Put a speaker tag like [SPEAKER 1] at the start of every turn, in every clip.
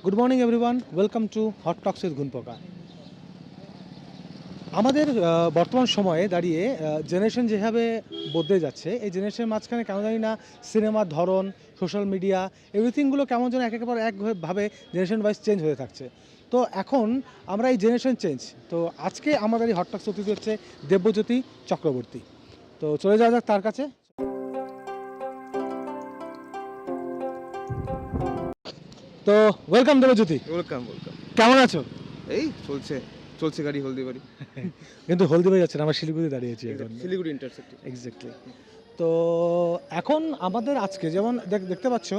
[SPEAKER 1] Good morning everyone, welcome to hot talks with Gunpoka. আমাদের বর্তমান সময়ে দাঁড়িয়ে জেনারেশন যেভাবে বদলে যাচ্ছে, এই জেনারেশনের মাঝখানে কেন জানি না সিনেমার ধরন, সোশ্যাল মিডিয়া, এভরিথিংগুলো কেমন যেন একের পর একভাবে জেনারেশন ওয়াইজ চেঞ্জ হয়ে থাকছে। তো এখন আমরা এই জেনারেশন চেঞ্জ, তো আজকে আমাদের এই হট টক্স অতিথি হচ্ছে দেব্যজ্যোতি চক্রবর্তী। তো চলে যাওয়া যাক তার কাছে। তো ওয়েলকাম দেবজ্যোতি,
[SPEAKER 2] ওয়েলকাম ওয়েলকাম।
[SPEAKER 1] কেমন আছো?
[SPEAKER 2] এই চলছে চলছে গাড়ি হলদিবাড়ি।
[SPEAKER 1] কিন্তু হলদিবাড়ি যাচ্ছে না, আমরা শিলিগুড়ি দাঁড়িয়েছি এখন।
[SPEAKER 2] শিলিগুড়ি ইন্টারসেক্ট।
[SPEAKER 1] এক্স্যাক্টলি। তো এখন আমাদের আজকে যেমন দেখতে পাচ্ছ,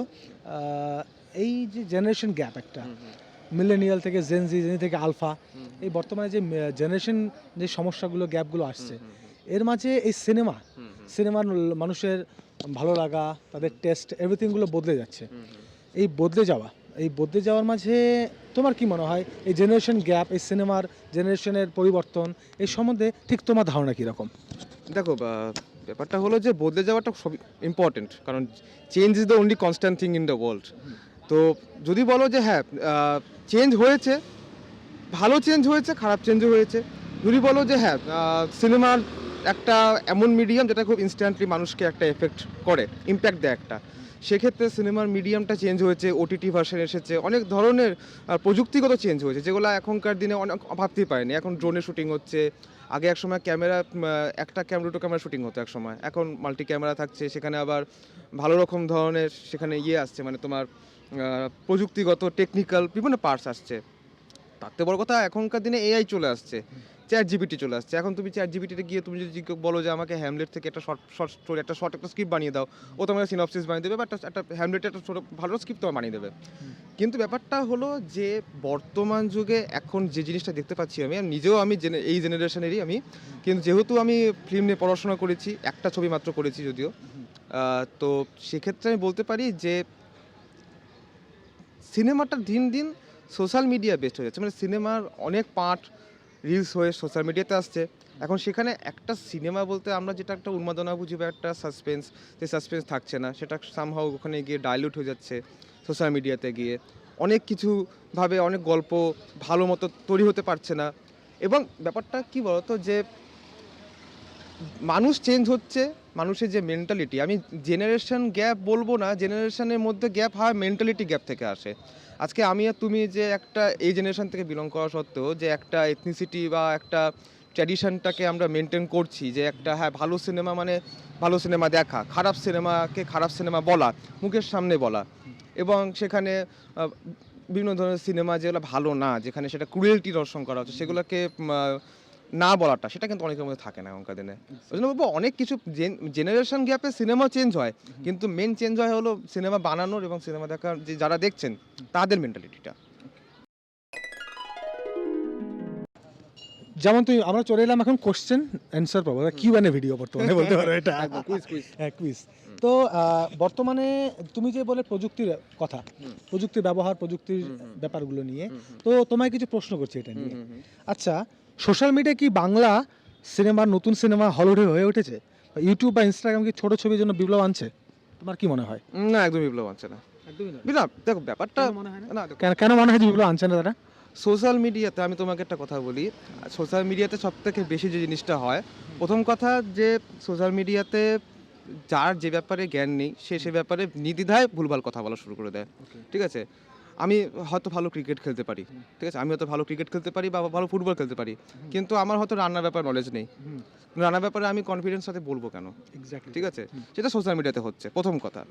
[SPEAKER 1] এই যে জেনারেশন গ্যাপ একটা, মিলেনিয়াল থেকে জেনজি, জেনজি থেকে আলফা, এই বর্তমানে যে জেনারেশন যে সমস্যাগুলো গ্যাপগুলো আসছে, এর মাঝে এই সিনেমার মানুষের ভালো লাগা, তাদের টেস্ট, এভরিথিংগুলো বদলে যাচ্ছে। এই বদলে যাওয়ার মাঝে তোমার কি মনে হয়, এই জেনারেশন গ্যাপ, এই সিনেমার জেনারেশনের পরিবর্তন, এই সম্বন্ধে ঠিক তোমার ধারণা কীরকম?
[SPEAKER 2] দেখো, ব্যাপারটা হলো যে বদলে যাওয়াটা সব ইম্পর্টেন্ট, কারণ change is the only constant thing in the world. তো যদি বলো যে হ্যাঁ, চেঞ্জ হয়েছে, ভালো চেঞ্জ হয়েছে, খারাপ চেঞ্জও হয়েছে। যদি বলো যে হ্যাঁ, সিনেমার একটা এমন মিডিয়াম যেটা খুব ইনস্ট্যান্টলি মানুষকে একটা এফেক্ট করে, ইম্প্যাক্ট দেয় একটা, সেক্ষেত্রে সিনেমার মিডিয়ামটা চেঞ্জ হয়েছে, ওটিটি ভার্সন এসেছে, অনেক ধরনের প্রযুক্তিগত চেঞ্জ হয়েছে, যেগুলো এখনকার দিনে অনেক ভাবতেই পারেনি। এখন ড্রোনে শুটিং হচ্ছে, আগে একসময় ক্যামেরা, একটা ক্যামেরা দুটো ক্যামেরা শুটিং হতো একসময়, এখন মাল্টি ক্যামেরা থাকছে, সেখানে আবার ভালো রকম ধরনের সেখানে আসছে, মানে তোমার প্রযুক্তিগত টেকনিক্যাল বিভিন্ন পার্টস আসছে। তার থেকে বড় কথা, এখনকার দিনে এআই চলে আসছে, চ্যাট জিপিটি চলে আসছে। এখন তুমি চ্যাট জিপিটিতে গিয়ে তুমি যদি বলো যে আমাকে হ্যামলেট থেকে একটা শর্ট স্টোরি, একটা স্ক্রিপ্ট বানিয়ে দাও, ও তোমাকে সিনপসিস বানিয়ে দেবে, বা একটা হ্যামলেটের একটা ছোটো ভালো স্ক্রিপ্ট তোমার বানিয়ে দেবে। কিন্তু ব্যাপারটা হলো যে বর্তমান যুগে এখন যে জিনিসটা দেখতে পাচ্ছি, আমি নিজেও এই জেনারেশনেরই আমি, কিন্তু যেহেতু আমি ফিল্ম নিয়ে পড়াশোনা করেছি, একটা ছবি মাত্র করেছি যদিও, তো সেক্ষেত্রে আমি বলতে পারি যে সিনেমাটা দিন দিন সোশ্যাল মিডিয়া বেস্ট হয়ে যাচ্ছে। মানে সিনেমার অনেক পার্ট রিলস হয়ে সোশ্যাল মিডিয়াতে আসছে। এখন সেখানে একটা সিনেমা বলতে আমরা যেটা একটা উন্মাদনা বুঝি বা একটা সাসপেন্স, যে সাসপেন্স থাকছে না, সেটা সামহাও ওখানে গিয়ে ডাইলিউট হয়ে যাচ্ছে সোশ্যাল মিডিয়াতে গিয়ে। অনেক কিছুভাবে অনেক গল্প ভালো মতো তৈরি হতে পারছে না। এবং ব্যাপারটা কী বলতো, যে মানুষ চেঞ্জ হচ্ছে, মানুষের যে মেন্টালিটি, আমি জেনারেশন গ্যাপ বলবো না, জেনারেশনের মধ্যে গ্যাপ হয় মেন্টালিটি গ্যাপ থেকে আসে। আজকে আমি আর তুমি যে একটা এই জেনারেশন থেকে বিলং করা সত্ত্বেও যে একটা এথনিসিটি বা একটা ট্র্যাডিশনটাকে আমরা মেনটেন করছি, যে একটা হ্যাঁ ভালো সিনেমা মানে ভালো সিনেমা দেখা, খারাপ সিনেমাকে খারাপ সিনেমা বলা, মুখের সামনে বলা, এবং সেখানে বিভিন্ন ধরনের সিনেমা যেগুলো ভালো না, যেখানে সেটা ক্রুয়েলটি দর্শন করা হচ্ছে, সেগুলোকে না বলাটা, সেটা কিন্তু অনেকের মধ্যে থাকে না এখনকার দিনে। ওই জন্য বলবো, অনেক কিছু জেনারেশন গ্যাপে সিনেমা চেঞ্জ হয়, কিন্তু মেন চেঞ্জ হয় হলো সিনেমা বানানোর এবং সিনেমা দেখার যে যারা দেখছেন তাদের মেন্টালিটিটা।
[SPEAKER 1] যেমন আমরা চলে এলাম এখন কোশ্চেন অ্যান্সার পাবো, কিউএনএ ভিডিও বর্তমানে বলতে পারো এটা। হ্যাঁ, কুইজ। তো বর্তমানে তুমি যে বলে প্রযুক্তির কথা, প্রযুক্তির ব্যবহার, প্রযুক্তির ব্যাপারগুলো নিয়ে, তো তোমায় কিছু প্রশ্ন করছি এটা নিয়ে। আচ্ছা, সোশ্যাল মিডিয়া কি বাংলা সিনেমার, নতুন সিনেমা হলিউডে হয়ে উঠেছে? ইউটিউব বা ইনস্টাগ্রাম কি ছোট ছবির জন্য বিপ্লব আনছে? তোমার কি মনে হয়?
[SPEAKER 2] না, একদম বিপ্লব আনছে না।
[SPEAKER 1] একদমই না।
[SPEAKER 2] না, দেখো ব্যাপারটা না,
[SPEAKER 1] কেন মনে হয় যে বিপ্লব আনছে না তারা?
[SPEAKER 2] সোশ্যাল মিডিয়াতে আমি তোমাকে একটা কথা বলি, সোশ্যাল মিডিয়াতে সবথেকে বেশি যে জিনিসটা হয়, প্রথম কথা যে সোশ্যাল মিডিয়াতে যার যে ব্যাপারে জ্ঞান নেই, সে ব্যাপারে নির্দ্বিধায় ভুলভাল কথা বলা শুরু করে দেয়। ঠিক আছে, আমি হয়তো ভালো ক্রিকেট খেলতে পারি, ঠিক আছে, আমি হয়তো ভালো ক্রিকেট খেলতে পারি বা ভালো ফুটবল খেলতে পারি, কিন্তু আমার হয়তো রান্নার ব্যাপারে নলেজ নেই। রান্নার ব্যাপারে আমি কনফিডেন্স সাথে বলবো কেন? ঠিক আছে, সেটা সোশ্যাল মিডিয়াতে হচ্ছে প্রথম কথা।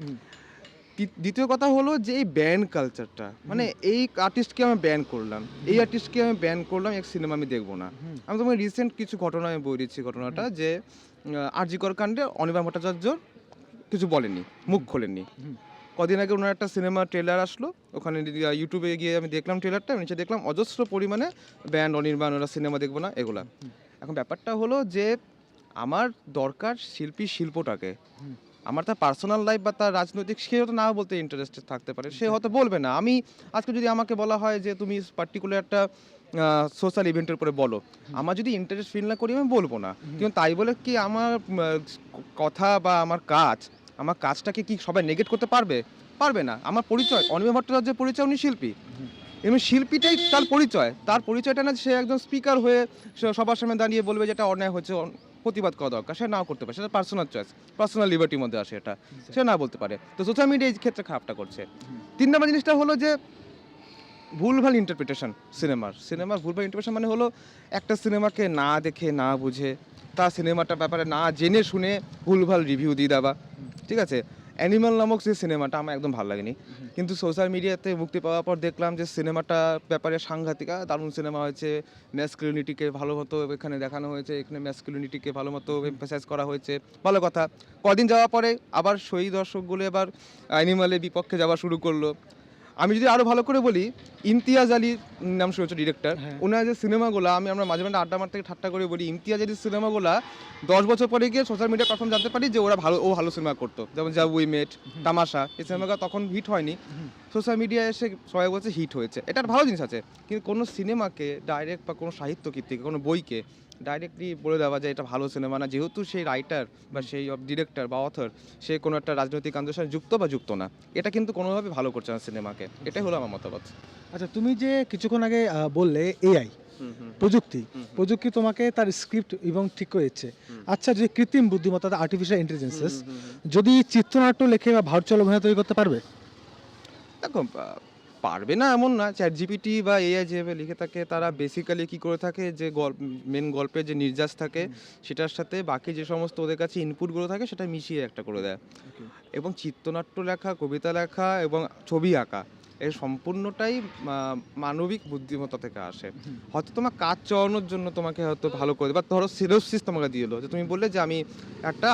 [SPEAKER 2] দ্বিতীয় কথা হলো যে এই ব্যান কালচারটা, মানে এই আর্টিস্টকে আমি ব্যান করলাম, এই আর্টিস্টকে আমি ব্যান করলাম, এক সিনেমা আমি দেখবো না। আমি তোমাকে রিসেন্ট কিছু ঘটনা আমি বলে দিচ্ছি। ঘটনাটা যে আর.জি. কর কাণ্ডে অনির্বাণ ভট্টাচার্য কিছু বলেননি, মুখ খোলেননি। কদিন আগে ওনার একটা সিনেমা ট্রেলার আসলো, ওখানে ইউটিউবে গিয়ে আমি দেখলাম ট্রেলারটা, নিচে দেখলাম অজস্র পরিমাণে ব্যান, অনির্বাণ, ওরা সিনেমা দেখবো না, এগুলা। এখন ব্যাপারটা হলো যে আমার দরকার শিল্পী শিল্পটাকে, আমার তার পার্সোনাল লাইফ বা তার রাজনৈতিক, সে হয়তো না বলতে ইন্টারেস্টেড থাকতে পারে, সে হয়তো বলবে না। আমি আজকে যদি আমাকে বলা হয় যে তুমি পার্টিকুলার একটা সোশ্যাল ইভেন্টের উপরে বলো, আমার যদি ইন্টারেস্ট ফিল না করি আমি বলবো না। কিন্তু তাই বলে কি আমার কথা বা আমার কাজটাকে কি সবাই নেগেট করতে পারবে? পারবে না। আমার পরিচয় অনিমেষ ভট্টাচার্যের পরিচয়, উনি শিল্পী এবং শিল্পীটাই তার পরিচয়টা না সে একজন স্পিকার হয়ে সবার সামনে দাঁড়িয়ে বলবে যে এটা অন্যায় হচ্ছে, প্রতিবাদ করা দরকার, সে নাও করতে পারে, সেটা পার্সোনাল চয়েস, পার্সোনাল লিবার্টির মধ্যে আসে, এটা সে না বলতে পারে। তো সোশ্যাল মিডিয়া এই ক্ষেত্রে খারাপটা করছে। 3 নম্বর জিনিসটা হলো যে ভুলভাল ইন্টারপ্রিটেশন সিনেমার ভুলভাল ইন্টারপ্রিটেশন মানে হলো একটা সিনেমাকে না দেখে না বুঝে তার সিনেমাটার ব্যাপারে না জেনে শুনে ভুলভাল রিভিউ দিয়ে দেওয়া, ঠিক আছে। অ্যানিমাল নামক যে সিনেমাটা আমার একদম ভালো লাগেনি, কিন্তু সোশ্যাল মিডিয়াতে মুক্তি পাওয়ার পর দেখলাম যে সিনেমাটা ব্যাপারে সাংঘাতিক দারুণ সিনেমা হয়েছে, ম্যাসকুলিনিটিকে ভালো মতো এখানে দেখানো হয়েছে, এখানে ম্যাসকুলিনিটিকে ভালো মতো এমফাসাইজ করা হয়েছে, ভালো কথা। কদিন যাওয়ার পরে আবার সেই দর্শকগুলো এবার অ্যানিমালের বিপক্ষে যাওয়া শুরু করলো। আমি যদি আরও ভালো করে বলি, ইমতিয়াজ আলী নাম শুনেছো ডিরেক্টর, ওনার যে সিনেমাগুলো আমরা মাঝে মাঝে আড্ডা মারতে ঠাট্টা করে বলি, ইমতিয়াজ আলীর সিনেমাগুলো 10 বছর পরে গিয়ে সোশ্যাল মিডিয়া প্ল্যাটফর্ম জানতে পারি যে ও ভালো সিনেমা করতো, যেমন যা উই মেট, তামাশা, এই সিনেমাগুলো তখন হিট হয়নি, সোশ্যাল মিডিয়ায় এসে সবাই বলছে হিট হয়েছে। এটা একটা ভালো জিনিস আছে, কিন্তু কোনো সিনেমাকে ডাইরেক্ট বা কোনো সাহিত্য কীর্তিকে কোনো বইকে ডাইরেক্টলি বলে দেওয়া যায় এটা ভালো সিনেমা না, যেহেতু সেই রাইটার বা সেই ডিরেক্টর বা অথর সে কোনো একটা রাজনৈতিক আন্দোলনের সাথে যুক্ত বা যুক্ত না, এটা কিন্তু কোনোভাবে ভালো করছে না সিনেমাকে। এটাই হলো আমার মতামত।
[SPEAKER 1] আচ্ছা, তুমি যে কিছুক্ষণ আগে বললে এআই প্রযুক্তি তোমাকে তার স্ক্রিপ্ট এবং ঠিক করে দিচ্ছে। আচ্ছা, যে কৃত্রিম বুদ্ধিমত্তা, আর্টিফিশিয়াল ইন্টেলিজেন্সেস যদি চিত্রনাট্য লেখে বা ভার্চুয়াল অভিনয় তৈরি করতে পারবে?
[SPEAKER 2] দেখো, পারবে না এমন না। চ্যাট জিপিটি বা এআই যেভাবে লিখে থাকে তারা বেসিক্যালি কী করে থাকে, যে মেন গল্পের যে নির্যাস থাকে সেটার সাথে বাকি যে সমস্ত ওদের কাছে ইনপুটগুলো থাকে সেটা মিশিয়ে একটা করে দেয়। এবং চিত্রনাট্য লেখা, কবিতা লেখা এবং ছবি আঁকা এই সম্পূর্ণটাই মানবিক বুদ্ধিমত্তা থেকে আসে। হয়তো তোমার কাজ চালানোর জন্য তোমাকে হয়তো ভালো করে, বা ধরো সিনোপসিস তোমাকে দিয়ে এলো, যে তুমি বললে যে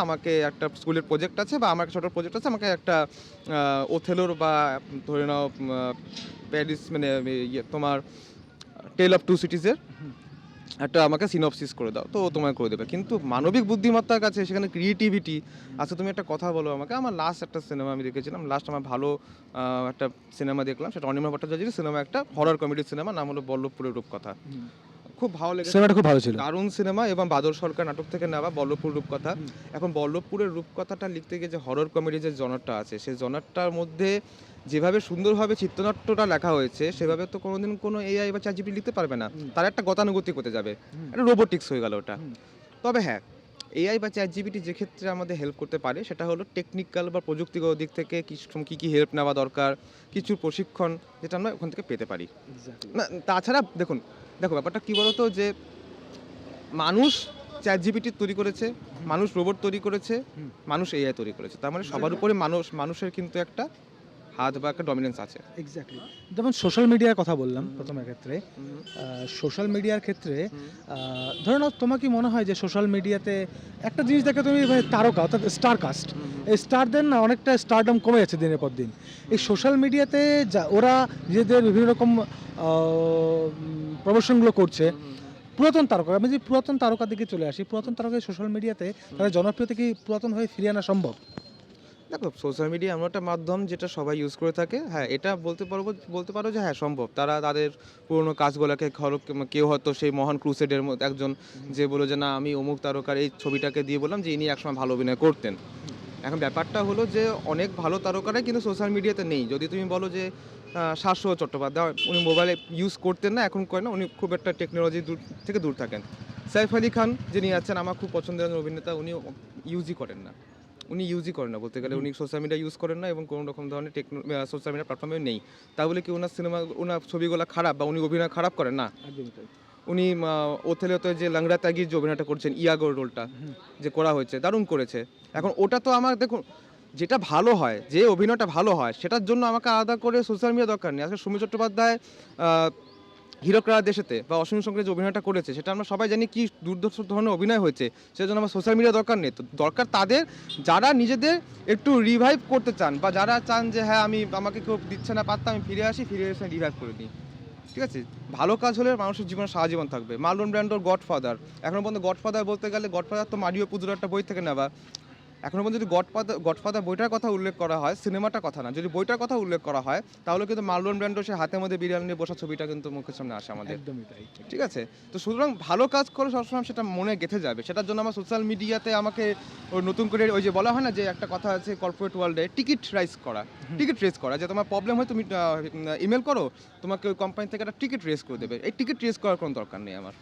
[SPEAKER 2] আমাকে একটা স্কুলের প্রজেক্ট আছে বা আমার একটা ছোটো প্রজেক্ট আছে, আমাকে একটা ওথেলোর বা ধরে নাও প্যারিস মানে তোমার টেল অফ টু সিটিজের একটা আমাকে সিনপসিস করে দাও, তো ও তোমায় করে দেবে। কিন্তু মানবিক বুদ্ধিমত্তার কাছে সেখানে ক্রিয়েটিভিটি আচ্ছা, তুমি একটা কথা বলো আমাকে। আমার লাস্ট একটা সিনেমা আমি দেখেছিলাম, আমার ভালো একটা সিনেমা দেখলাম, সেটা অনিমেষ ভট্টাচার্যের সিনেমা, একটা হরর কমেডি সিনেমা, নাম হলো বল্লভপুরের রূপকথা। খুব ভালো লেগেছে,
[SPEAKER 1] সিনেমাটা খুব ভালো ছিল,
[SPEAKER 2] দারুণ সিনেমা, এবং বাদল সরকার নাটক থেকে নেওয়া বল্লভপুর রূপকথা। এখন বল্লভপুরের রূপকথাটা লিখতে গিয়ে যে হরর কমেডি যে জনারটা আছে, সেই জনারটার মধ্যে যেভাবে সুন্দরভাবে চিত্রনাট্যটা লেখা হয়েছে সেভাবে তো কোনোদিন কোনো এআই বা চ্যাট জিপিটি লিখতে পারবে না, তার একটা গতানুগতিক হতে যাবে, একটা রোবোটিক্স হয়ে গেল ওটা। তবে হ্যাঁ, এআই বা চ্যাট জিপিটি যে ক্ষেত্রে আমাদের হেল্প করতে পারে সেটা হলো টেকনিক্যাল বা প্রযুক্তিগত দিক থেকে কী হেল্প নেওয়া দরকার, কিছু প্রশিক্ষণ যেটা আমরা ওখান থেকে পেতে পারি না। তাছাড়া দেখো ব্যাপারটা কী বলতো, যে মানুষ চ্যাট জিপিটি তৈরি করেছে, মানুষ রোবট তৈরি করেছে, মানুষ এআই তৈরি করেছে, তার মানে সবার উপরে মানুষের কিন্তু একটা হাত বা একটা ডমিনেন্স আছে।
[SPEAKER 1] এক্স্যাক্টলি। যেমন সোশ্যাল মিডিয়ার কথা বললাম প্রথমের ক্ষেত্রে, সোশ্যাল মিডিয়ার ক্ষেত্রে ধরে নাও, তোমার কি মনে হয় যে সোশ্যাল মিডিয়াতে একটা জিনিস দেখে তুমি তারকা অর্থাৎ স্টার কাস্ট, এই স্টারদের না অনেকটা স্টারডম কমে যাচ্ছে দিনের পর দিন। এই সোশ্যাল মিডিয়াতে ওরা নিজেদের বিভিন্ন রকম প্রমোশনগুলো করছে। পুরাতন তারকা, আমি যদি পুরাতন তারকার দিকে চলে আসি, পুরাতন তারকা সোশ্যাল মিডিয়াতে তাদের জনপ্রিয়তা কি পুরাতন হয়ে ফিরিয়ে আনা সম্ভব?
[SPEAKER 2] দেখো, সোশ্যাল মিডিয়া এমন একটা মাধ্যম যেটা সবাই ইউজ করে থাকে। হ্যাঁ, এটা বলতে পারো যে হ্যাঁ সম্ভব। তারা তাদের পুরোনো কাজগুলোকে কেউ হয়তো সেই মহান ক্রুসেডের মধ্যে একজন যে বলো যে না আমি অমুক তারকার এই ছবিটাকে দিয়ে বললাম যে ইনি একসময় ভালো অভিনয় করতেন। এখন ব্যাপারটা হলো যে অনেক ভালো তারকারাই কিন্তু সোশ্যাল মিডিয়াতে নেই। যদি তুমি বলো যে শাশ্বত চট্টোপাধ্যায়, উনি মোবাইলে ইউজ করতেন না, এখন করে না, উনি খুব একটা টেকনোলজি থেকে দূর থাকেন। সাইফ আলী খান যিনি আছেন, আমার খুব পছন্দের অভিনেতা, উনি ইউজই করেন না বলতে গেলে। উনি সোশ্যাল মিডিয়া ইউজ করেন না এবং কোনো রকম ধরনের সোশ্যাল মিডিয়া প্ল্যাটফর্মে নেই। তা বলে কি ওনার ছবিগুলো খারাপ বা উনি অভিনয় খারাপ করেন না? উনি ওথেলোতে যে লাংড়া ত্যাগীর যে অভিনয়টা করছেন, ইয়াগোর রোলটা যে করা হয়েছে, দারুণ করেছে। এখন ওটা তো আমার দেখুন, যেটা ভালো হয়, যে অভিনয়টা ভালো হয়, সেটার জন্য আমাকে আলাদা করে সোশ্যাল মিডিয়া দরকার নেই। আজকে সুমি চট্টোপাধ্যায় হীরকরা দেশেতে বা অসীম শঙ্করের যে অভিনয়টা করেছে, সেটা আমরা সবাই জানি কি দুর্ধর্ষ ধরনের অভিনয় হয়েছে। সেজন্য আমার সোশ্যাল মিডিয়া দরকার নেই। তো দরকার তাদের যারা নিজেদের একটু রিভাইভ করতে চান, বা যারা চান যে হ্যাঁ আমাকে কেউ দিচ্ছে না পারতাম, আমি ফিরে এসে রিভাইভ করে দিই। ঠিক আছে, ভালো কাজ হলে মানুষের জীবনে সারা জীবন থাকবে। মার্লন ব্র্যান্ডোর গডফাদার, এখনো পর্যন্ত গডফাদার বলতে গেলে গডফাদার তো মারিও পুজোর একটা বই থেকে নেওয়া। এখনো পর্যন্ত যদি গডফাদার বইটার কথা উল্লেখ করা হয়, সিনেমাটার কথা না, যদি বইটার কথা উল্লেখ করা হয়, তাহলে কিন্তু মার্লন ব্র্যান্ডো সে হাতের মধ্যে বিরিয়ানি নিয়ে বসা ছবিটা কিন্তু মুখের সামনে আসে আমাদের।
[SPEAKER 1] একদমই তাই।
[SPEAKER 2] ঠিক আছে, তো সুতরাং ভালো কাজ করে সবসময় সেটা মনে গেঁথে যাবে। সেটার জন্য আমার সোশ্যাল মিডিয়াতে আমাকে ওই নতুন করে ওই যে বলা হয় না যে একটা কথা আছে কর্পোরেট ওয়ার্ল্ডে, টিকিট রেস করা, যে তোমার প্রবলেম হয় তুমি ইমেল করো, তোমাকে ওই কোম্পানি থেকে একটা টিকিট রেস করে দেবে। এই টিকিট রেস করার কোনো দরকার নেই আমার।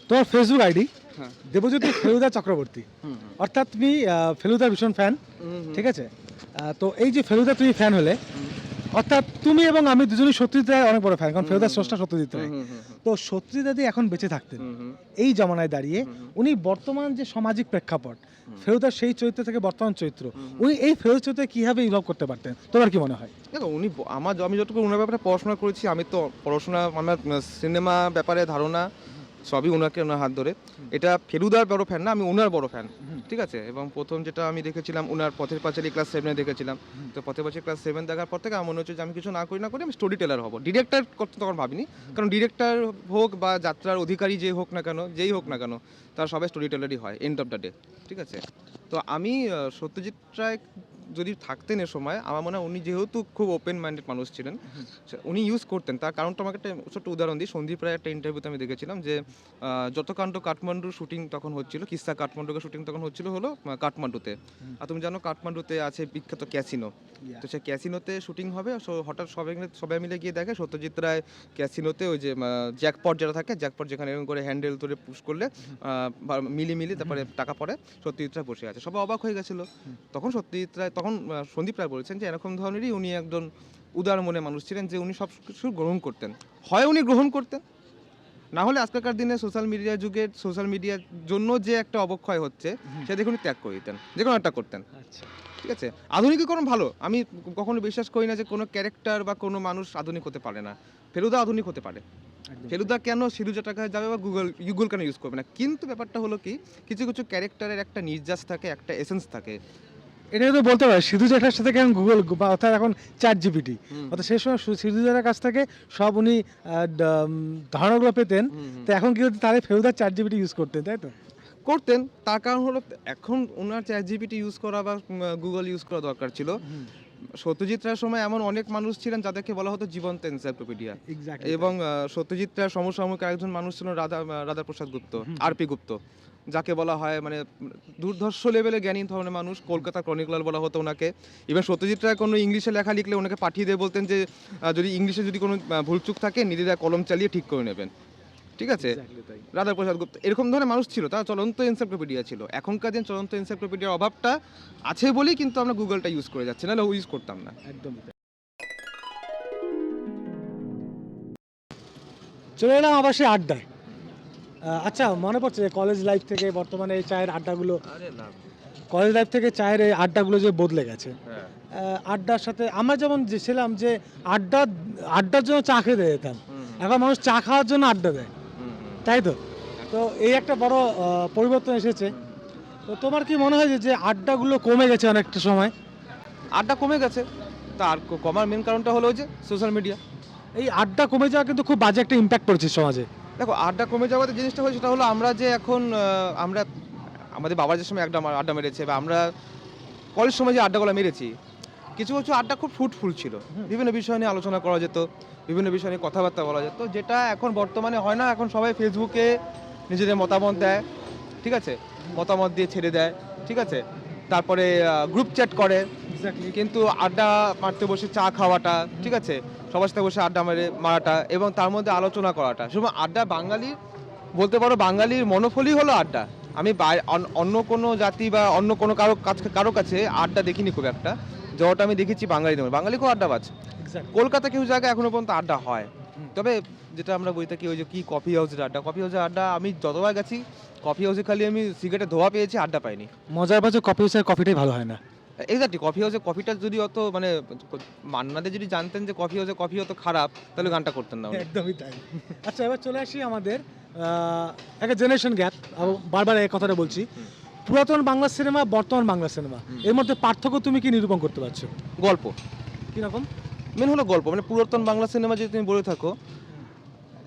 [SPEAKER 1] তোমার ফেসবুক আইডি
[SPEAKER 2] হ্যাঁ।
[SPEAKER 1] দেবজ্যোতি ফেলুদা চক্রবর্তী, অর্থাৎ তুমি ফেলুদার ভীষণ ফ্যান, ঠিক আছে? তো এই যে ফেলুদা তুমি ফ্যান হলে, অর্থাৎ তুমি এবং আমি দুজনই সত্যজিৎ রায়ের অনেক বড় ফ্যান, কারণ ফেলুদার স্রষ্টা সত্যজিৎ রায়। তো সত্যজিৎ রায় যদি এখন বেঁচে থাকতেন এই জমানায় দাঁড়িয়ে, উনি বর্তমান যে সামাজিক প্রেক্ষাপট, ফেলুদার সেই চরিত্র থেকে বর্তমান চরিত্র, উনি এই ফেলুদার চরিত্রে কিভাবে ইভলভ করতে পারতেন, তোমার কি মনে হয়?
[SPEAKER 2] দেখো আমি যতটুকু ওনার ব্যাপারে পড়াশোনা করেছি, আমি তো পড়াশোনা আমার সিনেমা ব্যাপারে ধারণা সবই ওনার হাত ধরে। এটা ফেলুদার বড় ফ্যান না, আমি ওনার বড় ফ্যান, ঠিক আছে? এবং প্রথম যেটা আমি দেখেছিলাম ওনার পথের পাঁচালী ক্লাস 7 দেখেছিলাম। তো পথের পাঁচালী ক্লাস 7 দেখার পর থেকে আমার মনে হচ্ছে যে আমি কিছু না করি আমি স্টোরি টেলার হব। ডিরেক্টর করতে তখন ভাবিনি, কারণ ডিরেক্টর হোক বা যাত্রার অধিকারী যেই হোক না কেন তার সবাই স্টোরি টেলারই হয় এন্ড অফ দ্য ডে, ঠিক আছে? তো আমি সত্যজিৎ রায় যদি থাকতেন এ সময়, আমার মনে হয় উনি যেহেতু খুব ওপেন মাইন্ডেড মানুষ ছিলেন, উনি ইউজ করতেন। তার কারণটা আমাকে একটা ছোট্ট উদাহরণ দিই। সন্দীপ রায়ের একটা ইন্টারভিউতে আমি দেখেছিলাম যে যতকাণ্ড কাঠমান্ডুর শুটিং তখন হচ্ছিল, কিস্সা কাঠমান্ডুকে শুটিং তখন হচ্ছিল হলো কাঠমান্ডুতে। আর তুমি জানো কাঠমান্ডুতে আছে বিখ্যাত ক্যাসিনো, তো সেই ক্যাসিনোতে শুটিং হবে। হঠাৎ সবাই মিলে গিয়ে দেখে সত্যজিৎ রায় ক্যাসিনোতে ওই যে জ্যাকপট যেটা থাকে, জ্যাকপট যেখানে এরকম করে হ্যান্ডেল ধরে পুশ করলে মিলি তারপরে টাকা পড়ে, সত্যজিৎ রায় বসে আছে। সবাই অবাক হয়ে গেছিলো। তখন সন্দীপ রায় বলেছেন যে এরকম ধরনেরই উনি একজন উদার মনে মানুষ ছিলেন, যে উনি সব কিছু গ্রহণ করতেন, হয় উনি গ্রহণ করতেন, না হলে আজকালকার দিনে সোশ্যাল মিডিয়ার জন্য যে একটা অবক্ষয় হচ্ছে সে দেখুন ত্যাগ করে দিতেন, যে কোনো একটা করতেন।
[SPEAKER 1] আচ্ছা,
[SPEAKER 2] ঠিক আছে, আধুনিকীকরণ ভালো, আমি কখনো বিশ্বাস করি না যে কোনো ক্যারেক্টার বা কোনো মানুষ আধুনিক হতে পারে না। ফেলুদা আধুনিক হতে পারে। ফেলুদা কেন সিরুজা টাকা যাবে বা গুগল কেন ইউজ করবে না? কিন্তু ব্যাপারটা হলো কি, কিছু কিছু ক্যারেক্টারের একটা নির্যাস থাকে, একটা এসেন্স থাকে।
[SPEAKER 1] এটা তো বলতে পারে সিধু জেঠার সাথে কেন গুগল বা অর্থাৎ এখন চ্যাট জিপিটি, অর্থাৎ সেই সময় সিধু জেঠার কাছ থেকে সব উনি ধারণাগুলো পেতেন, তো এখন কি হতো, তাহলে ফেলুদার চ্যাট জিপিটি ইউজ করতেন, তাই তো?
[SPEAKER 2] করতেন, তার কারণ হলো এখন ওনার চ্যাট জিপিটি ইউজ করা বা গুগল ইউজ করা দরকার ছিল। সত্যজিৎ রায়ের সময় এমন অনেক মানুষ ছিলেন যাদেরকে বলা হতো জীবন্ত এনসাইক্লোপিডিয়া, এবং সত্যজিৎ রায়ের সমসাময়িক একজন মানুষ ছিলেন রাধাপ্রসাদ গুপ্ত, আরপি গুপ্ত, যাকে বলা হয় মানে দুর্ধর্ষ লেভেলে জ্ঞানী ধরনের মানুষ। কলকাতা ক্রনিকলার বলা হতো ওনাকে। ইভেন সত্যজিৎ রায় কোনো ইংলিশে লেখা লিখলে ওনাকে পাঠিয়ে দিয়ে বলতেন যে যদি ইংলিশে যদি কোনো ভুলচুক থাকে নিজেরা কলম চালিয়ে ঠিক করে নেবেন, ঠিক আছে? রাধাপ্রসাদ গুপ্ত এরকম ধরনের মানুষ ছিল, তারা চলন্ত এনসাইক্লোপিডিয়া ছিল। এখনকার দিন চলন্ত এনসাইক্লোপিডিয়ার অভাবটা আছে বলেই কিন্তু আমরা গুগলটা ইউজ করে যাচ্ছি, নাহলে ইউজ করতাম না।
[SPEAKER 1] একদম। চলে এলাম আবার সেই আড্ডায়। আচ্ছা, মনে পড়ছে কলেজ লাইফ থেকে বর্তমানে এই চায়ের আড্ডাগুলো, কলেজ লাইফ থেকে চায়ের এই আড্ডাগুলো যে বদলে গেছে। আড্ডার সাথে আমরা যেমন যে ছিলাম যে আড্ডার জন্য চা খেতে যেতাম, এখন মানুষ চা খাওয়ার জন্য আড্ডা দেয়, তাই তো? তো এই একটা বড় পরিবর্তন এসেছে। তো তোমার কি মনে হয় যে আড্ডাগুলো কমে গেছে অনেকটা সময়?
[SPEAKER 2] আড্ডা কমে গেছে, তার কমার মেন কারণটা হলো যে সোশ্যাল মিডিয়া।
[SPEAKER 1] এই আড্ডা কমে যাওয়া কিন্তু খুব বাজে একটা ইম্প্যাক্ট পড়েছে সমাজে।
[SPEAKER 2] দেখো, আড্ডা কমে যাওয়াতে জিনিসটা হলো সেটা হলো আমরা যে এখন আমরা আমাদের বাবার যে সময় আড্ডা মেরেছে, বা আমরা কলেজ সময় যে আড্ডাগুলো মেরেছি, কিছু কিছু আড্ডা খুব ফ্রুটফুল ছিল, বিভিন্ন বিষয় নিয়ে আলোচনা করা যেত, বিভিন্ন বিষয় নিয়ে কথাবার্তা বলা যেত, যেটা এখন বর্তমানে হয় না। এখন সবাই ফেসবুকে নিজেদের মতামত দেয়, ঠিক আছে, মতামত দিয়ে ছেড়ে দেয়, ঠিক আছে, তারপরে গ্রুপ চ্যাট করে, কিন্তু আড্ডা মারতে বসে চা খাওয়াটা, ঠিক আছে, সবার সাথে বসে আড্ডা মারাটা এবং তার মধ্যে আলোচনা করাটা, শুধু আড্ডা বাঙালির বলতে পারো, বাঙালির মনোফলই হলো আড্ডা। আমি অন্য কোনো জাতি বা অন্য কোনো কারো কাছে আড্ডা দেখিনি খুব একটা, যতটা আমি দেখেছি বাঙালি খুব আড্ডাবাজ। কলকাতা কিছু জায়গায় এখনো পর্যন্ত আড্ডা হয়, তবে যেটা আমরা বই থাকি ওই যে কি কফি হাউসের আড্ডা, আমি যতবার গেছি কফি হাউসে খালি আমি সিগারেটের ধোয়া পেয়েছি, আড্ডা পাইনি।
[SPEAKER 1] মজার বাজে কফি হাউসের কফিটাই ভালো হয় না।
[SPEAKER 2] এক্স্যাক্টলি, কফি হাউসে কফিটা যদি অত মানে মান্নাদে যদি জানতেন যে কফি হাউসে কফি অত খারাপ, তাহলে গানটা করতেন না।
[SPEAKER 1] একদমই তাই। আচ্ছা, এবার চলে আসি আমাদের একটা জেনারেশন গ্যাপ, বারবার এই কথাটা বলছি। পুরাতন বাংলা সিনেমা, বর্তমান বাংলা সিনেমা, এর মধ্যে পার্থক্য তুমি কি নিরূপণ করতে পারছো?
[SPEAKER 2] গল্প,
[SPEAKER 1] কিরকম?
[SPEAKER 2] মেন হলো গল্প। মানে পুরাতন বাংলা সিনেমা যদি তুমি বলে থাকো,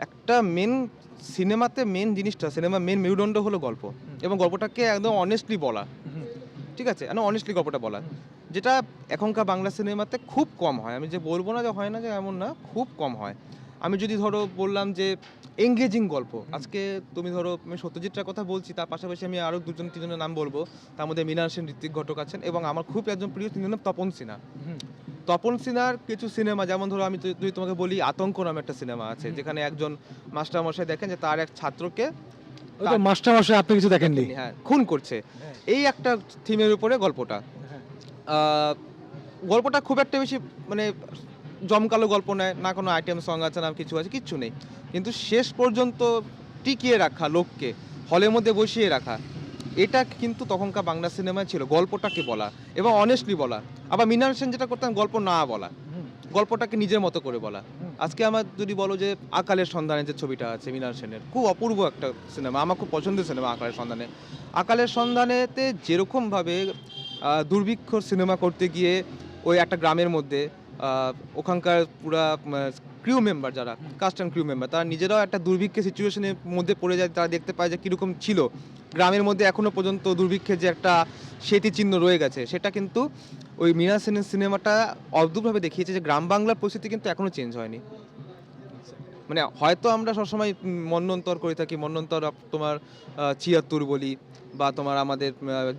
[SPEAKER 2] একটা মেন সিনেমাতে মেন জিনিসটা, সিনেমা মেন মেরুদণ্ড হলো গল্প, এবং গল্পটাকে একদম অনেস্টলি বলা, ঠিক আছে, অনেস্টলি গল্পটা বলা, যেটা এখনকার বাংলা সিনেমাতে খুব কম হয়। আমি যে বলবো না যে হয় না, যে এমন না, খুব কম হয়। আমি যদি ধরো বললাম যে এঙ্গেজিং গল্প, আজকে তুমি ধরো আমি সত্যজিৎটার কথা বলছি, তার পাশাপাশি আমি আরও দুজন তিনজনের নাম বলবো। তার মধ্যে মৃণাল সেন, ঋত্বিক ঘটক আছেন, এবং আমার খুব একজন প্রিয় তিনজন নাম তপন সিনহা। তপন সিনহার কিছু সিনেমা, যেমন ধরো আমি যদি তোমাকে বলি আতঙ্ক নামে একটা সিনেমা আছে, যেখানে একজন মাস্টারমশাই দেখেন যে তার এক ছাত্রকে
[SPEAKER 1] ওই তো মাস্টার মশাই, আপনি কিছু দেখেননি?
[SPEAKER 2] হ্যাঁ, খুন করছে। এই একটা থিমের উপরে গল্পটা। আহ, গল্পটা খুব একটা বেশি মানে জমকালো গল্প নয়, না কোনো আইটেম সং আছে, না কিছু আছে, কিচ্ছু নেই, কিন্তু শেষ পর্যন্ত টিকিয়ে রাখা, লোককে হলের মধ্যে বসিয়ে রাখা, এটা কিন্তু তখনকার বাংলা সিনেমায় ছিল, গল্পটাকে বলা এবং অনেস্টলি বলা। আবার মৃণাল সেন যেটা করতেন, গল্প না বলা, গল্পটাকে নিজের মতো করে বলা। আজকে আমার যদি বলো যে আকালের সন্ধানে যে ছবিটা আছে মৃণাল সেনের, খুব অপূর্ব একটা সিনেমা, আমার খুব পছন্দের সিনেমা আকালের সন্ধানে। আকালের সন্ধানেতে যেরকমভাবে দুর্ভিক্ষর সিনেমা করতে গিয়ে ওই একটা গ্রামের মধ্যে ওখানকার পুরা ক্রিউ মেম্বার, যারা কাস্ট অ্যান্ড ক্রিউ মেম্বার, তারা নিজেরাও একটা দুর্ভিক্ষের সিচুয়েশনের মধ্যে পড়ে যায়, তারা দেখতে পায় যে কীরকম ছিল গ্রামের মধ্যে, এখনও পর্যন্ত দুর্ভিক্ষের যে একটা স্মৃতিচিহ্ন রয়ে গেছে, সেটা কিন্তু ওই মৃণাল সেনের সিনেমাটা অদ্ভুতভাবে দেখিয়েছে যে গ্রাম বাংলার পরিস্থিতি কিন্তু এখনও চেঞ্জ হয়নি। মানে হয়তো আমরা সবসময় মন্বন্তর করে থাকি, মন্বন্তর তোমার ৭৬ বলি, বা তোমার আমাদের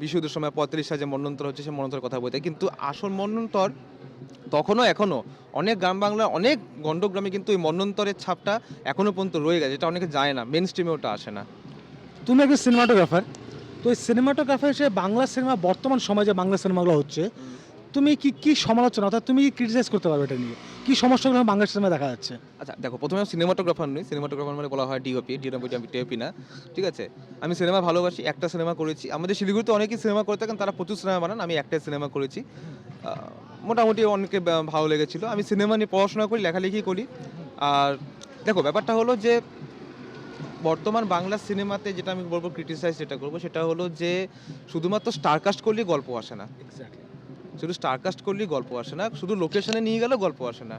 [SPEAKER 2] বিশুদ্ধের সময় ৩৫ যে মন্বন্তর হচ্ছে, সে মন্বন্তর কথা বলতে, কিন্তু আসল মন্বন্তর তখনও এখনও অনেক গ্রাম বাংলা, অনেক গণ্ডগ্রামে কিন্তু ওই মন্বন্তরের ছাপটা এখনও পর্যন্ত রয়ে গেছে, এটা অনেকে যায় না, মেন স্ট্রিমে ওটা আসে না।
[SPEAKER 1] তুমি একজন সিনেমাটোগ্রাফার, তো এই সিনেমাটোগ্রাফার হিসেবে বাংলা সিনেমা, বর্তমান সময়ে যে বাংলা সিনেমাগুলো হচ্ছে, তুমি কি কি সমালোচনা, অর্থাৎ তুমি কি ক্রিটিসাইজ করতে পারবে এটা নিয়ে? কি সমস্যাগুলো বাংলা সিনেমা দেখা যাচ্ছে?
[SPEAKER 2] আচ্ছা দেখো, প্রথমে আমি সিনেমাটোগ্রাফার নই, সিনেমাটোগ্রাফার মানে বলা হয় ডিওপি, ডিওপি না, ঠিক আছে। আমি সিনেমা ভালোবাসি, একটা সিনেমা করেছি। আমাদের শিলিগুড়িতে অনেকেই সিনেমা করে থাকেন, তারা প্রচুর সিনেমা বানান, আমি একটাই সিনেমা করেছি, মোটামুটি অনেকে ভালো লেগেছিল। আমি সিনেমা নিয়ে পড়াশোনা করি, লেখালেখি করি। আর দেখো, ব্যাপারটা হলো যে বর্তমান বাংলা সিনেমাতে যেটা আমি বলবো ক্রিটিসাইজ যেটা করবো, সেটা হলো যে শুধুমাত্র স্টারকাস্ট করলেই গল্প আসে না, শুধু স্টারকাস্ট করলেই গল্প আসে না, শুধু লোকেশনে নিয়ে গেলেও গল্প আসে না।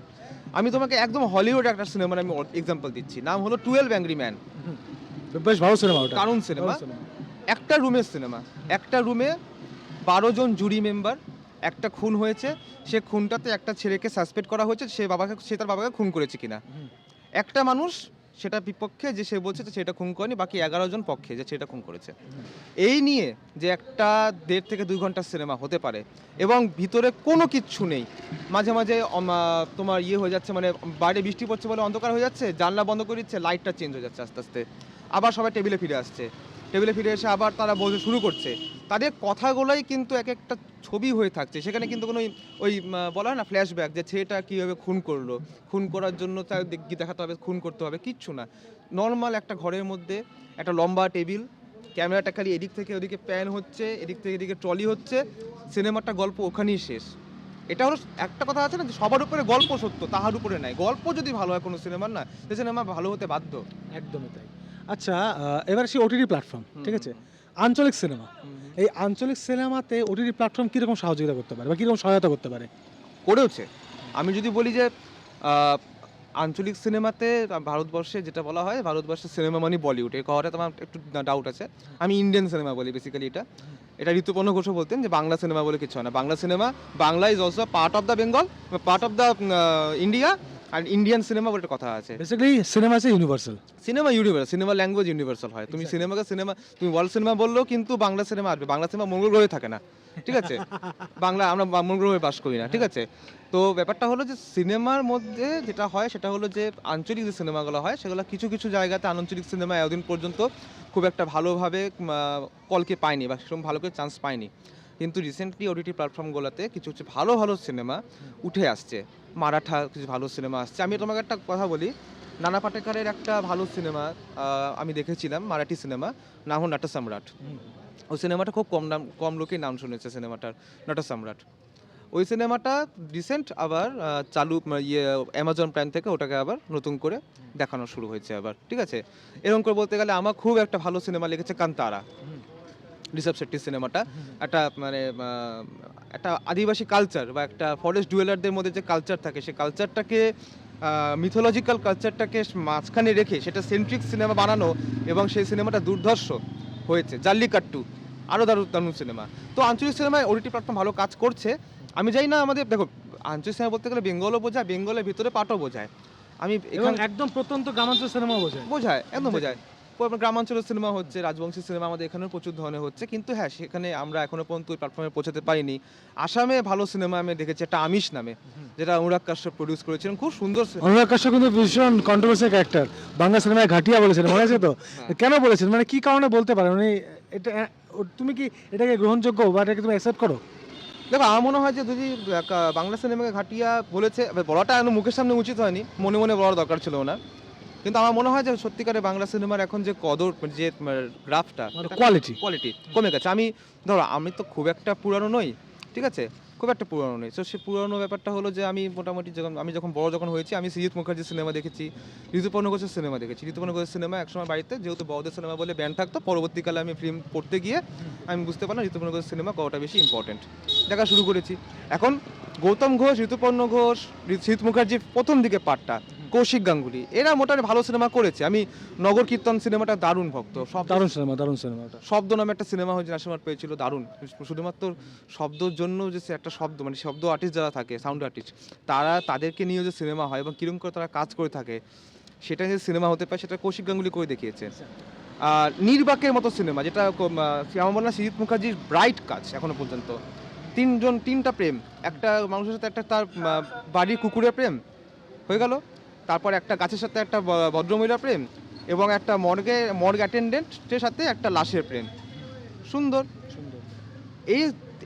[SPEAKER 2] আমি তোমাকে একদম হলিউড একটা সিনেমার আমি এক্সাম্পল দিচ্ছি, নাম হলো 12 অ্যাংরি ম্যান।
[SPEAKER 1] বেশ ভালো সিনেমা ওটা,
[SPEAKER 2] দারুণ সিনেমা। একটা রুমের সিনেমা, একটা রুমে 12 জন জুরি মেম্বার, একটা খুন হয়েছে, সে খুনটাতে একটা ছেলেকে সাসপেক্ট করা হয়েছে, সে তার বাবাকে খুন করেছে কিনা। একটা মানুষ সেটা বিপক্ষে, যে সে বলছে যে সেটা খুন করেনি, বাকি 11 জন পক্ষে যে সেটা খুন করেছে। এই নিয়ে যে একটা 1.5 থেকে 2 ঘন্টার সিনেমা হতে পারে, এবং ভিতরে কোনো কিচ্ছু নেই, মাঝে মাঝে তোমার হয়ে যাচ্ছে, মানে বাইরে বৃষ্টি পড়ছে বলে অন্ধকার হয়ে যাচ্ছে, জানলা বন্ধ করে দিচ্ছে, লাইটটা চেঞ্জ হয়ে যাচ্ছে আস্তে আস্তে, আবার সবাই টেবিলে ফিরে আসছে, টেবিলে ফিরে এসে আবার তারা বলতে শুরু করছে, তাদের কথাগুলোই কিন্তু এক একটা ছবি হয়ে থাকছে, সেখানে কিন্তু কোনো ওই বলা হয় না ফ্ল্যাশব্যাক, যে ছেলেটা কীভাবে খুন করলো, খুন করার জন্য তার দেখাতে হবে, খুন করতে হবে, কিচ্ছু না। নর্মাল একটা ঘরের মধ্যে একটা লম্বা টেবিল, ক্যামেরাটা খালি এদিক থেকে ওদিকে প্যান হচ্ছে, এদিক থেকে এদিকে ট্রলি হচ্ছে, সিনেমাটা গল্প ওখানেই শেষ। এটা হলো একটা কথা আছে না, যে সবার উপরে গল্প সত্য, তাহার উপরে নাই। গল্প যদি ভালো হয় কোনো সিনেমার, না সে সিনেমা ভালো হতে বাধ্য।
[SPEAKER 1] একদমই তাই। আচ্ছা, এবার সেই ওটিটি প্ল্যাটফর্ম, ঠিক আছে, আঞ্চলিক সিনেমা, এই আঞ্চলিক সিনেমাতে ওটিটি প্ল্যাটফর্ম কীরকম সহযোগিতা করতে পারে বা কীরকম সহায়তা করতে পারে?
[SPEAKER 2] করেওছে। আমি যদি বলি যে আঞ্চলিক সিনেমাতে ভারতবর্ষে যেটা বলা হয়, ভারতবর্ষের সিনেমা মানে বলিউড, এই কথাটা তোমার একটু ডাউট আছে। আমি ইন্ডিয়ান সিনেমা বলি বেসিক্যালি। এটা ঋতুপর্ণ ঘোষও বলতেন যে বাংলা সিনেমা বলে কিছু হয় না, Bangla cinema, Bangla is also part of the Bengal, part of the India, আর ইন্ডিয়ান সিনেমা বলে কথা আছে।
[SPEAKER 1] বেসিক্যালি সিনেমা আছে universal,
[SPEAKER 2] cinema universal, cinema language universal হয়। তুমি সিনেমাকে তুমি ওয়ার্ল্ড সিনেমা বললেও কিন্তু বাংলা সিনেমা আসবে। বাংলা সিনেমা মঙ্গল গ্রহে থাকে না, ঠিক আছে, বাংলা আমরা মঙ্গল গ্রহে বাস করি না, ঠিক আছে। তো ব্যাপারটা হলো যে সিনেমার মধ্যে যেটা হয় সেটা হলো যে আঞ্চলিক যে সিনেমাগুলো হয়, সেগুলো কিছু কিছু জায়গাতে আঞ্চলিক সিনেমা এতদিন পর্যন্ত খুব একটা ভালোভাবে কলকে পায়নি, বা সেরকম ভালো করে চান্স পায়নি। কিন্তু রিসেন্টলি ওটিটি প্ল্যাটফর্মগুলোতে কিছু হচ্ছে ভালো ভালো সিনেমা উঠে আসছে, মারাঠা কিছু ভালো সিনেমা আসছে। আমি তোমাকে একটা কথা বলি, নানা পাটেকরের একটা ভালো সিনেমা আমি দেখেছিলাম, মারাঠি সিনেমা, নাম হল নটসম্রাট। ওই সিনেমাটা খুব কম লোকেই নাম শুনেছে সিনেমাটার, নটসম্রাট। ওই সিনেমাটা রিসেন্ট আবার চালু অ্যামাজন প্রাইম থেকে ওটাকে আবার নতুন করে দেখানো শুরু হয়েছে আবার, ঠিক আছে। এরকম করে বলতে গেলে আমার খুব একটা ভালো সিনেমা লেগেছে কান্তারা, ঋষভ শেট্টির সিনেমাটা। একটা মানে একটা আদিবাসী কালচার বা একটা ফরেস্ট ডুয়েলারদের মধ্যে যে কালচার থাকে, সেই কালচারটাকে মিথোলজিক্যাল কালচারটাকে মাঝখানে রেখে সেটা সেন্ট্রিক সিনেমা বানানো, এবং সেই সিনেমাটা দুর্ধর্ষ হয়েছে। জাল্লিকাট্টু, আরও দারুণ দারুণ সিনেমা। তো আঞ্চলিক সিনেমায় ওটিটি প্ল্যাটফর্ম ভালো কাজ করছে। আমি জানি না আমাদের দেখো আঞ্চলিক সিনেমা বলতে গেলে বেঙ্গলও বোঝায়, বেঙ্গলের ভিতরে পাটও বোঝায়। আমি
[SPEAKER 1] এবং
[SPEAKER 2] এখানে
[SPEAKER 1] একদম প্রত্যন্ত গ্রামাঞ্চল সিনেমা বোঝায়।
[SPEAKER 2] বোঝায়, একদম বোঝায়। গ্রামাঞ্চলের সিনেমা হচ্ছে, রাজবংশী সিনেমা আমাদের এখানেও প্রচুর ধরনের হচ্ছে, কিন্তু হ্যাঁ সেখানে আমরা এখনো পর্যন্ত ওই প্ল্যাটফর্মে পৌঁছাতে পারিনি। আসামে ভালো সিনেমা আমি দেখেছি একটা আমিষ নামে, যেটা অনুরাগ কাশ্যপ প্রডিউস করেছিলেন, খুব সুন্দর
[SPEAKER 1] অনুরাগ কাশ্যপ কিন্তু ভীষণ কন্ট্রোভার্সিয়াল ক্যারেক্টার, বাংলা সিনেমায় ঘাটিয়া বলেছেন, মনে আছে তো? কেন বলেছেন, মানে কি কারণে বলতে পারেন উনি এটা? তুমি কি এটাকে গ্রহণযোগ্য বা এটাকে তুমি অ্যাকসেপ্ট করো?
[SPEAKER 2] দেখো আমার মনে হয় যে যদি বাংলা সিনেমাকে ঘাটিয়া বলেছে, এবার বলাটা এখন মুখের সামনে উচিত হয়নি, মনে মনে বলার দরকার ছিল না, কিন্তু আমার মনে হয় যে সত্যিকারে বাংলা সিনেমার এখন যে কদর, যে গ্রাফটা, কোয়ালিটি কমে গেছে। আমি তো খুব একটা পুরানো নই, ঠিক আছে, খুব একটা পুরানো নই। তো সে পুরানো ব্যাপারটা হলো যে আমি মোটামুটি আমি যখন বড় হয়েছি, আমি সৃজিত মুখার্জির সিনেমা দেখেছি, ঋতুপর্ণ ঘোষের সিনেমা দেখেছি। ঋতুপর্ণ ঘোষের সিনেমা একসময় বাড়িতে যেহেতু বড়দের সিনেমা বলে ব্যান্ড থাকতো, পরবর্তীকালে আমি ফিল্ম পড়তে গিয়ে আমি বুঝতে পারলাম ঋতুপর্ণ ঘোষের সিনেমা কতটা বেশি ইম্পর্টেন্ট, দেখা শুরু করেছি। এখন গৌতম ঘোষ, ঋতুপর্ণ ঘোষ, সৃজিত মুখার্জির প্রথম দিকে পার্টটা, কৌশিক গাঙ্গুলি, এরা মোটামুটি ভালো সিনেমা করেছে। আমি নগর কীর্তন সিনেমাটা দারুণ ভক্ত,
[SPEAKER 1] দারুণ সিনেমা ওটা।
[SPEAKER 2] শব্দ নামে একটা সিনেমা হয়েছে, ন্যাশনাল পেয়েছিল, দারুণ। শুধুমাত্র শব্দর জন্য যে একটা শব্দ, মানে শব্দ আর্টিস্ট যারা থাকে, সাউন্ড আর্টিস্ট, তাদেরকে নিয়ে যে সিনেমা হয় এবং কিরকম করে তারা কাজ করে থাকে, সেটা যে সিনেমা হতে পারে, সেটা কৌশিক গাঙ্গুলি করে দেখিয়েছে। আর নির্বাকের মতো সিনেমা, যেটা আমার মনে হয় সৃজিত মুখার্জির ব্রাইট কাজ এখনো পর্যন্ত। তিনটা প্রেম, একটা মানুষের সাথে একটা তার বাড়ির কুকুরের প্রেম হয়ে গেল, তারপর একটা গাছের সাথে একটা ভদ্রমহিলার প্রেম, এবং একটা মর্গ অ্যাটেন্ডেন্টের সাথে একটা লাশের প্রেম। সুন্দর। এই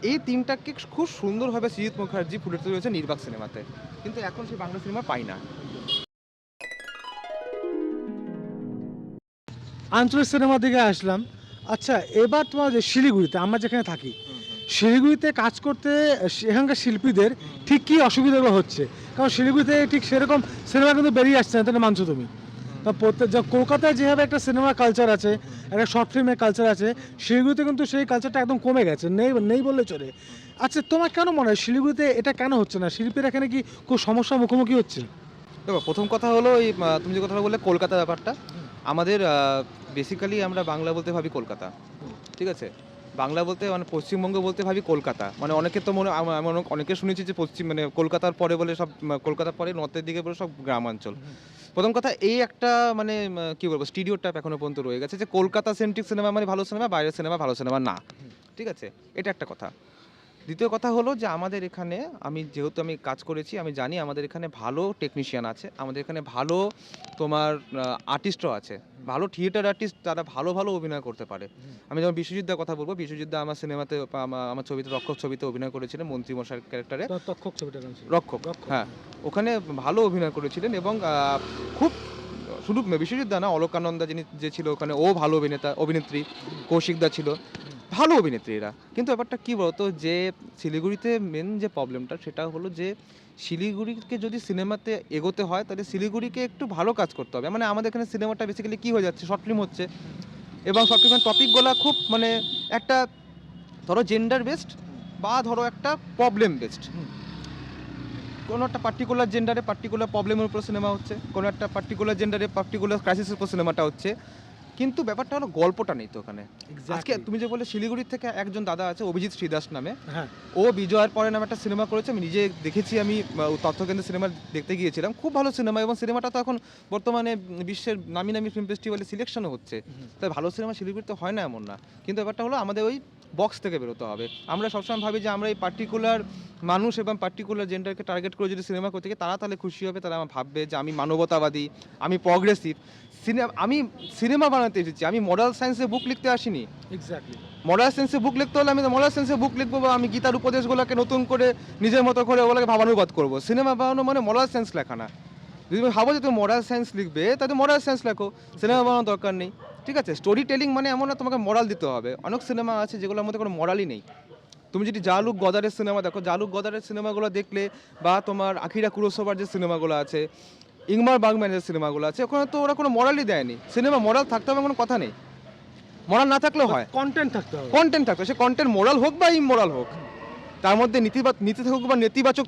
[SPEAKER 2] এই তিনটাকে খুব সুন্দরভাবে সৃজিত মুখার্জি ফুটে তুলেছে নির্বাক সিনেমাতে, কিন্তু এখন সেই বাংলা সিনেমা পাই না।
[SPEAKER 1] আঞ্চলিক সিনেমা দিকে আসলাম। আচ্ছা, এবার তোমার যে শিলিগুড়িতে, আমরা যেখানে থাকি, শিলিগুড়িতে কাজ করতে এখানকার শিল্পীদের ঠিক কী অসুবিধাগুলো হচ্ছে? কারণ শিলিগুড়িতে ঠিক সেরকম সিনেমা কিন্তু বেরিয়ে আসছে না, তাহলে মানছো তুমি? কলকাতায় যেভাবে একটা সিনেমা কালচার আছে, একটা শর্ট ফিল্মের কালচার আছে, শিলিগুড়িতে কিন্তু সেই কালচারটা একদম কমে গেছে, নেই বললে চলে। আচ্ছা, তোমার কেন মনে হয় শিলিগুড়িতে এটা কেন হচ্ছে না? শিল্পীরা এখানে কি খুব সমস্যার মুখোমুখি হচ্ছে?
[SPEAKER 2] দেখো প্রথম কথা হলো এই তুমি যে কথাটা বললে কলকাতা ব্যাপারটা, আমাদের বেসিক্যালি আমরা বাংলা বলতে ভাবি কলকাতা, ঠিক আছে, বাংলা বলতে মানে পশ্চিমবঙ্গ বলতে ভাবি কলকাতা, মানে অনেকে তো অনেকে শুনেছি যে মানে কলকাতার পরে বলে সব, কলকাতার পরে নর্থের দিকে বলে সব গ্রামাঞ্চল। প্রথম কথা এই একটা মানে কি বলবো, স্টিরিওটাইপ এখনো পর্যন্ত রয়ে গেছে যে কলকাতা সেন্ট্রিক সিনেমা মানে ভালো সিনেমা, বাইরের সিনেমা ভালো সিনেমা না, ঠিক আছে, এটা একটা কথা। দ্বিতীয় কথা হলো যে আমাদের এখানে, যেহেতু আমি কাজ করেছি, আমি জানি আমাদের এখানে ভালো টেকনিশিয়ান আছে, আমাদের এখানে ভালো তোমার আর্টিস্টও আছে, ভালো থিয়েটার আর্টিস্ট, তারা ভালো ভালো অভিনয় করতে পারে। আমি যেমন বিশ্বজিৎদার কথা বলবো, বিশ্বজিৎদা আমার সিনেমাতে, আমার ছবিতে রক্ষক ছবিতে অভিনয় করেছিলেন, মন্ত্রী মশাইয়ের ক্যারেক্টারে। রক্ষক, হ্যাঁ, ওখানে ভালো অভিনয় করেছিলেন, এবং খুব শুধু বিশ্বজিৎদা না, অলকানন্দা যে ছিল ওখানে, ও ভালো অভিনেত্রী, কৌশিকদা ছিল ভালো অভিনেত্রীরা। কিন্তু ব্যাপারটা কী বলতো, যে শিলিগুড়িতে মেন যে প্রবলেমটা, সেটা হলো যে শিলিগুড়িকে যদি সিনেমাতে এগোতে হয়, তাহলে শিলিগুড়িকে একটু ভালো কাজ করতে হবে। মানে আমাদের এখানে সিনেমাটা বেসিক্যালি কী হয়ে যাচ্ছে, শর্ট ফিল্ম হচ্ছে, এবং শর্ট ফিল্মের টপিকগুলো খুব মানে একটা ধরো জেন্ডার বেসড, বা ধরো একটা প্রবলেম বেসড, কোনো একটা পার্টিকুলার জেন্ডারে পার্টিকুলার প্রবলেমের উপর সিনেমা হচ্ছে, কোনো একটা পার্টিকুলার জেন্ডারে পার্টিকুলার ক্রাইসিসের উপর সিনেমাটা হচ্ছে, কিন্তু ব্যাপারটা হলো গল্পটা নেই তো ওখানে। আজকে তুমি যে বলে শিলিগুড়ির থেকে একজন দাদা আছে অভিজিৎ শ্রীদাস নামে, ও বিজয়ের পরে নামে একটা সিনেমা করেছে, আমি নিজে দেখেছি, আমি তথ্যকেন্দ্রের সিনেমা দেখতে গিয়েছিলাম, খুব ভালো সিনেমা, এবং সিনেমাটা তো এখন বর্তমানে বিশ্বের নামি নামি ফিল্ম ফেস্টিভ্যালে সিলেকশনও হচ্ছে। তাই ভালো সিনেমা শিলিগুড়িতে হয় না এমন না, কিন্তু ব্যাপারটা হলো আমাদের ওই বক্স থেকে বেরোতে হবে। আমরা সবসময় ভাবি যে আমরা এই পার্টিকুলার মানুষ এবং পার্টিকুলার জেন্ডারকে টার্গেট করে যদি সিনেমা করতে গিয়ে, তারা তাহলে খুশি হবে, তারা আমার ভাববে যে আমি মানবতাবাদী, আমি প্রগ্রেসিভ। আমি সিনেমা বানাতে এসেছি, আমি মরাল সায়েন্সে বুক লিখতে আসিনি। মরাল সায়েন্সে বুক লিখতে হলে আমি মরাল সায়েন্সে বুক লিখবো, বা আমি গীতার উপদেশগুলোকে নতুন করে নিজের মতো করে ওগুলোকে ভাবানুবাদ করবো। সিনেমা বানানো মানে মরাল সায়েন্স লেখা না। যদি তুমি ভাবো যে তুমি মরাল সায়েন্স লিখবে, তাহলে মরাল সায়েন্স লেখো, সিনেমা বানানোর দরকার নেই, ঠিক আছে। স্টোরি টেলিং মানে এমন না তোমাকে মরাল দিতে হবে। অনেক সিনেমা আছে যেগুলোর মধ্যে কোনো মরালই নেই। তুমি যদি জালুক গদারের সিনেমা দেখো, জালুক গদারের সিনেমাগুলো দেখলে, বা তোমার আকিরা কুরোসাওয়ার যে সিনেমাগুলো আছে, ইংমার বার্গম্যানের সিনেমাগুলো আছে, ওখানে তো ওরা কোনো মরালই দেয়নি। সিনেমা মরাল থাকতে হবে কোনো কথা নেই, মরাল না থাকলেও হয়, কন্টেন্ট থাকতে হবে। সে কন্টেন্ট মোরাল হোক বা ইমোরাল হোক, তার মধ্যে নীতি থাকুক বা নেতিবাচক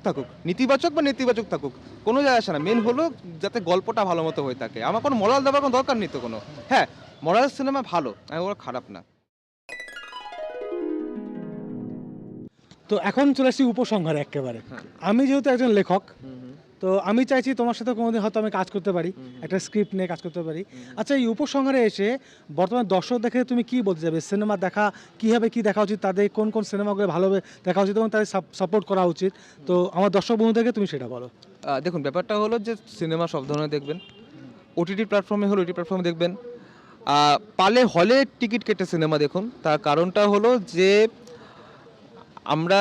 [SPEAKER 2] থাকুক, কোনো যায় আসে না। মেন হলো যাতে গল্পটা ভালো মতো হয়ে থাকে। আমার কোনো মোরাল দেওয়ার কোনো দরকার নেই তো কোনো। হ্যাঁ, মোরাল সিনেমা ভালো, ওরা খারাপ না।
[SPEAKER 1] তো এখন চলে আসছি উপসংহারে একেবারে।
[SPEAKER 2] হ্যাঁ।
[SPEAKER 1] আমি যেহেতু একজন লেখক, তো আমি চাইছি তোমার সাথে কোনোদিন হয়তো আমি কাজ করতে পারি, একটা স্ক্রিপ্ট নিয়ে কাজ করতে পারি। আচ্ছা, এই উপসংহারে এসে বর্তমান দর্শক দেখে তুমি কি বলতে যাবে? সিনেমা দেখা কীভাবে কি দেখা উচিত, তাদের কোন কোন সিনেমাগুলো ভালোভাবে দেখা উচিত এবং তাদের সাপোর্ট করা উচিত? তো আমার দর্শক বন্ধুদেরকে তুমি সেটা বলো।
[SPEAKER 2] দেখুন, ব্যাপারটা হলো যে সিনেমা সব ধরনের দেখবেন, ওটিটি প্ল্যাটফর্মে হলো ওটিটি প্ল্যাটফর্মে দেখবেন, পারলে হলে টিকিট কেটে সিনেমা দেখুন। তার কারণটা হলো যে আমরা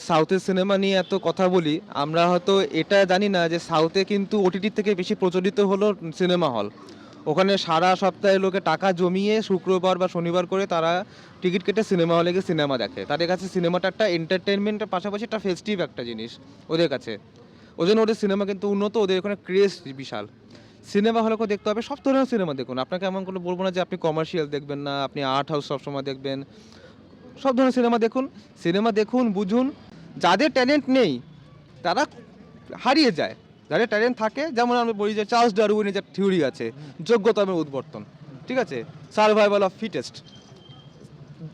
[SPEAKER 2] সাউথের সিনেমা নিয়ে এত কথা বলি, আমরা হয়তো এটা জানি না যে সাউথে কিন্তু ওটিটি থেকে বেশি প্রচলিত হলো সিনেমা হল। ওখানে সারা সপ্তাহে লোকে টাকা জমিয়ে শুক্রবার বা শনিবার করে তারা টিকিট কেটে সিনেমা হলে গিয়ে সিনেমা দেখে। তাদের কাছে সিনেমাটা একটা এন্টারটেনমেন্টের পাশাপাশি একটা ফেস্টিভ একটা জিনিস ওদের কাছে। ওই জন্য ওদের সিনেমা কিন্তু উন্নত, ওদের ওখানে ক্রেজ বিশাল। সিনেমা হলকে দেখতে হবে, সব ধরনের সিনেমা দেখুন। আপনাকে এমন কোনো বলবো না যে আপনি কমার্শিয়াল দেখবেন না, আপনি আর্ট হাউস সবসময় দেখবেন। সব ধরনের সিনেমা দেখুন, সিনেমা দেখুন, বুঝুন। যাদের ট্যালেন্ট নেই তারা হারিয়ে যায়, যাদের ট্যালেন্ট থাকে, যেমন আমি বলি যে চার্লস ডারউইনের যে থিওরি আছে, যোগ্যতার উদ্বর্তন, ঠিক আছে, সার্ভাইভাল অফ ফিটেস্ট,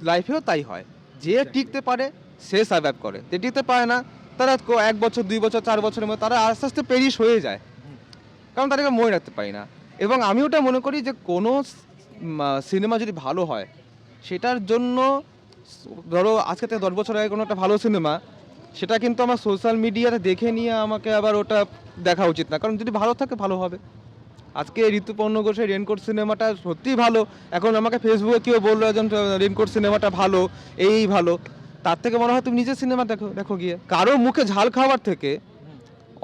[SPEAKER 2] লাইফেও তাই হয়। যে টিকতে পারে সে সার্ভাইভ করে, যে টিকতে পারে না তারা 1 বছর 2 বছর 4 বছরের মধ্যে তারা আস্তে আস্তে পেরিশ হয়ে যায়, কারণ তাদেরকে মনে রাখতে পারি না। এবং আমি ওটা মনে করি যে কোনো সিনেমা যদি ভালো হয় সেটার জন্য, ধরো আজকে থেকে 10 বছর আগে কোনো একটা ভালো সিনেমা, সেটা কিন্তু আমার সোশ্যাল মিডিয়াতে দেখে নিয়ে আমাকে আবার ওটা দেখা উচিত না, কারণ যদি ভালো থাকে ভালো হবে। আজকে ঋতুপর্ণ ঘোষের রেনকোট সিনেমাটা সত্যিই ভালো, এখন আমাকে ফেসবুকে কেউ বললো একজন রেনকোট সিনেমাটা ভালো, এই ভালো, তার থেকে মনে হয় তুমি নিজের সিনেমা দেখো, দেখো গিয়ে। কারো মুখে ঝাল খাবার থেকে,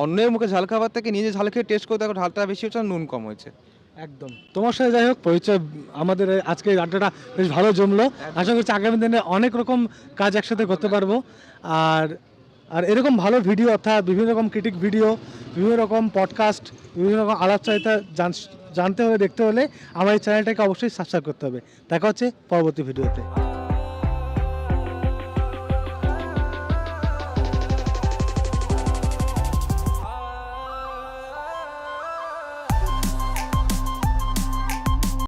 [SPEAKER 2] অন্যের মুখে ঝাল খাবার থেকে নিজে ঝাল খেয়ে টেস্ট করে দেখো ঝালটা বেশি হচ্ছে না নুন কম হয়েছে।
[SPEAKER 1] একদম। তোমার সাথে যাই হোক পরিচয়, আমাদের আজকে আড্ডাটা বেশ ভালো জমলো। আশা করছি আগামী দিনে অনেক রকম কাজ একসাথে করতে পারবো। আর আর এরকম ভালো ভিডিও, অর্থাৎ বিভিন্ন রকম ক্রিটিক ভিডিও, বিভিন্ন রকম পডকাস্ট, বিভিন্ন রকম আলাপচারিতা জানতে হলে, দেখতে হলে আমার এই চ্যানেলটাকে অবশ্যই সাবস্ক্রাইব করতে হবে। দেখা হচ্ছে পরবর্তী ভিডিওতে।